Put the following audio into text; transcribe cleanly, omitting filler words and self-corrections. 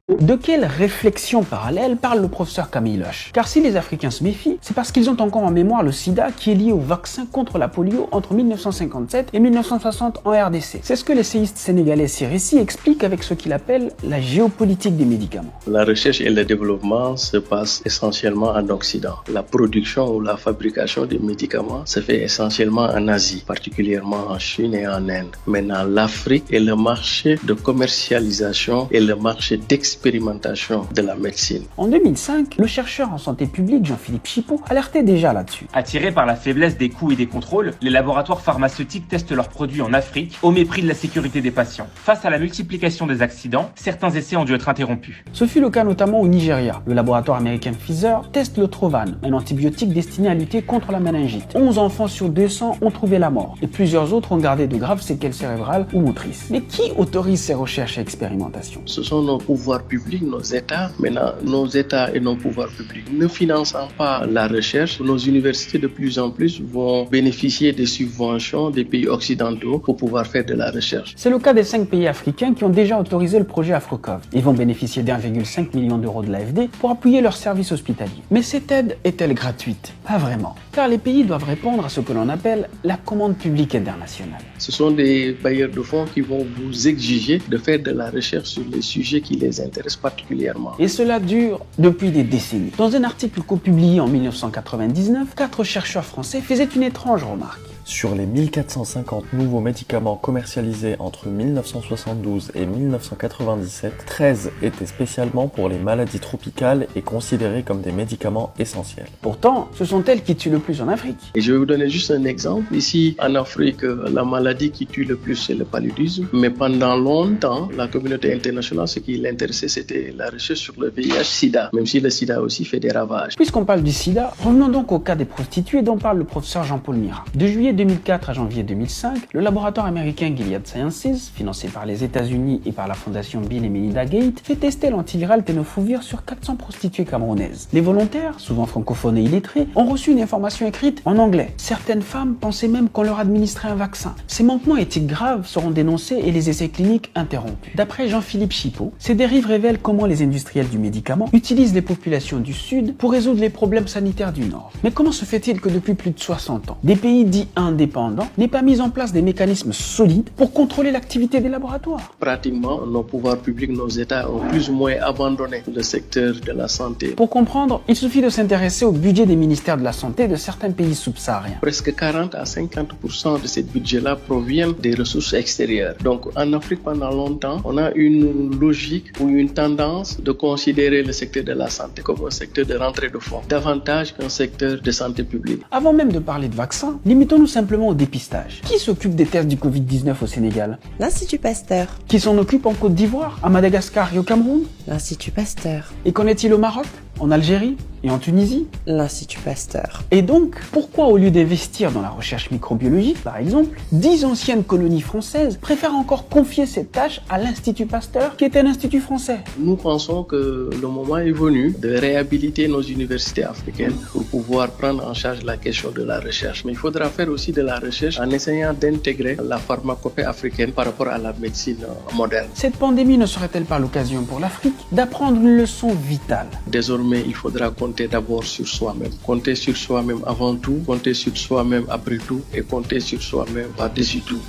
De quelle réflexion parallèle parle le professeur Camille Loche? Car si les Africains se méfient, c'est parce qu'ils ont encore en mémoire le sida qui est lié au vaccin contre la polio entre 1957 et 1960 en RDC. C'est ce que l'essayiste sénégalais Sirissi explique avec ce qu'il appelle la géopolitique des médicaments. La recherche et le développement se passent essentiellement en Occident. La production ou la fabrication des médicaments se fait essentiellement en Asie, particulièrement en Chine et en Inde. Maintenant, l'Afrique est le marché de commercialisation et le marché d'expérimentation de la médecine. En 2005, le chercheur en santé publique Jean-Philippe Chipeau alertait déjà là-dessus. Attirés par la faiblesse des coûts et des contrôles, les laboratoires pharmaceutiques testent leurs produits en Afrique au mépris de la sécurité des patients. Face à la multiplication des accidents, certains essais ont dû être interrompus. Ce fut le cas notamment au Nigeria. Le laboratoire américain Pfizer teste le Trovan, un antibiotique destiné à lutter contre la méningite. 11 enfants sur 200 ont trouvé la mort et plusieurs autres ont gardé de graves séquelles cérébrales ou motrices. Mais qui autorise ces recherches et expérimentations? Ce sont nos pouvoirs publics, nos États. Maintenant, nos États et nos pouvoirs publics ne finançant pas la recherche, nos universités de plus en plus vont bénéficier des subventions des pays occidentaux pour pouvoir faire de la recherche. C'est le cas des 5 pays africains qui ont déjà autorisé le projet Afrocov. Ils vont bénéficier d'1,5 million d'euros de l'AFD pour appuyer leurs services hospitaliers. Mais cette aide est-elle gratuite? Pas vraiment, car les pays doivent répondre à ce que l'on appelle la commande publique internationale. Ce sont des bailleurs de fonds qui vont vous exiger de faire de la recherche sur les sujets qui les intéressent particulièrement. Et cela dure depuis des décennies. Dans un article co-publié en 1999, 4 chercheurs français faisaient une étrange remarque. Sur les 1450 nouveaux médicaments commercialisés entre 1972 et 1997, 13 étaient spécialement pour les maladies tropicales et considérés comme des médicaments essentiels. Pourtant, ce sont elles qui tuent le plus en Afrique. Et je vais vous donner juste un exemple. Ici, en Afrique, la maladie qui tue le plus, c'est le paludisme. Mais pendant longtemps, la communauté internationale, ce qui l'intéressait, c'était la recherche sur le VIH-Sida, même si le Sida aussi fait des ravages. Puisqu'on parle du Sida, revenons donc au cas des prostituées dont parle le professeur Jean-Paul Mira. De juillet 2004 à janvier 2005, le laboratoire américain Gilead Sciences, financé par les États-Unis et par la fondation Bill et Melinda Gates, fait tester l'antiviral tenofovir sur 400 prostituées camerounaises. Les volontaires, souvent francophones et illettrés, ont reçu une information écrite en anglais. Certaines femmes pensaient même qu'on leur administrait un vaccin. Ces manquements éthiques graves seront dénoncés et les essais cliniques interrompus. D'après Jean-Philippe Chipeau, ces dérives révèlent comment les industriels du médicament utilisent les populations du Sud pour résoudre les problèmes sanitaires du Nord. Mais comment se fait-il que depuis plus de 60 ans, des pays dits indépendants n'aient pas mis en place des mécanismes solides pour contrôler l'activité des laboratoires? Pratiquement, nos pouvoirs publics, nos États ont plus ou moins abandonné le secteur de la santé. Pour comprendre, il suffit de s'intéresser au budget des ministères de la Santé de certains pays subsahariens. Presque 40 à 50% de ces budgets-là proviennent des ressources extérieures. Donc en Afrique, pendant longtemps, on a une logique ou une tendance de considérer le secteur de la santé comme un secteur de rentrée de fonds, davantage qu'un secteur de santé publique. Avant même de parler de vaccins, limitons-nous simplement au dépistage. Qui s'occupe des tests du Covid-19 au Sénégal? L'Institut Pasteur. Qui s'en occupe en Côte d'Ivoire, à Madagascar et au Cameroun? L'Institut Pasteur. Et qu'en est-il au Maroc, en Algérie et en Tunisie? L'Institut Pasteur. Et donc, pourquoi au lieu d'investir dans la recherche microbiologique, par exemple, 10 anciennes colonies françaises préfèrent encore confier cette tâche à l'Institut Pasteur, qui est un institut français? Nous pensons que le moment est venu de réhabiliter nos universités africaines pour pouvoir prendre en charge la question de la recherche. Mais il faudra faire aussi de la recherche en essayant d'intégrer la pharmacopée africaine par rapport à la médecine moderne. Cette pandémie ne serait-elle pas l'occasion pour l'Afrique d'apprendre une leçon vitale? Désormais, il faudra compter d'abord sur soi-même. Compter sur soi-même avant tout, compter sur soi-même après tout et compter sur soi-même par-dessus tout.